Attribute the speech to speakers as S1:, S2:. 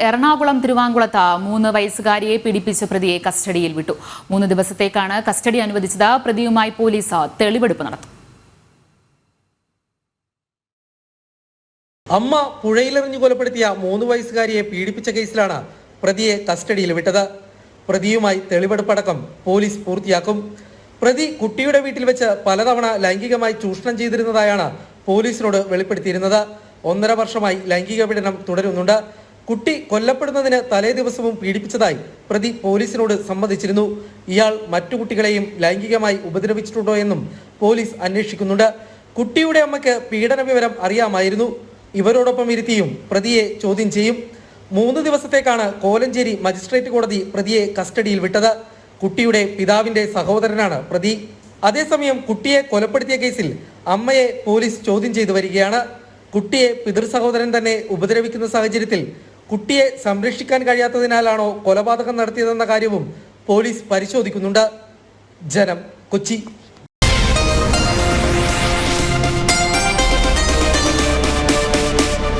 S1: എറണാകുളം തിരുവാങ്കുളത്ത് 3 വയസ്സുകാരിയെ പീഡിപ്പിച്ച പ്രതിയെ കസ്റ്റഡിയിൽ വിട്ടു. 3 ദിവസത്തേക്കാണ് കസ്റ്റഡി അനുവദിച്ചത്. പ്രതിയുമായി പോലീസ് തെളിവെടുപ്പ് നടത്തും.
S2: അമ്മ പുഴയിലെറിഞ്ഞു കൊലപ്പെടുത്തിയ 3 വയസ്സുകാരിയെ പീഡിപ്പിച്ച കേസിലാണ് പ്രതിയെ കസ്റ്റഡിയിൽ വിട്ടത്. പ്രതിയുമായി തെളിവെടുപ്പടക്കം പോലീസ് പൂർത്തിയാക്കും. പ്രതി കുട്ടിയുടെ വീട്ടിൽ വെച്ച് പലതവണ ലൈംഗികമായി ചൂഷണം ചെയ്തിരുന്നതായാണ് പോലീസിനോട് വെളിപ്പെടുത്തിയിരുന്നത്. 1.5 വർഷമായി ലൈംഗിക പീഡനം തുടരുന്നുണ്ട്. കുട്ടി കൊല്ലപ്പെടുന്നതിന് തലേ ദിവസവും പീഡിപ്പിച്ചതായി പ്രതി പോലീസിനോട് സമ്മതിച്ചിരുന്നു. ഇയാൾ മറ്റു കുട്ടികളെയും ലൈംഗികമായി ഉപദ്രവിച്ചിട്ടുണ്ടോ എന്നും പോലീസ് അന്വേഷിക്കുന്നുണ്ട്. കുട്ടിയുടെ അമ്മയ്ക്ക് പീഡന വിവരം അറിയാമായിരുന്നു. ഇവരോടൊപ്പം ഇരുത്തിയും പ്രതിയെ ചോദ്യം ചെയ്യും. 3 ദിവസത്തേക്കാണ് കോലഞ്ചേരി മജിസ്ട്രേറ്റ് കോടതി പ്രതിയെ കസ്റ്റഡിയിൽ വിട്ടത്. കുട്ടിയുടെ പിതാവിന്റെ സഹോദരനാണ് പ്രതി. അതേസമയം കുട്ടിയെ കൊലപ്പെടുത്തിയ കേസിൽ അമ്മയെ പോലീസ് ചോദ്യം ചെയ്തു വരികയാണ്. കുട്ടിയെ പിതൃ സഹോദരൻ തന്നെ ഉപദ്രവിക്കുന്ന സാഹചര്യത്തിൽ കുട്ടിയെ സംരക്ഷിക്കാൻ കഴിയാത്തതിനാലാണോ കൊലപാതകം നടത്തിയതെന്ന കാര്യവും പോലീസ് പരിശോധിക്കുന്നുണ്ട്. ജനം, കൊച്ചി.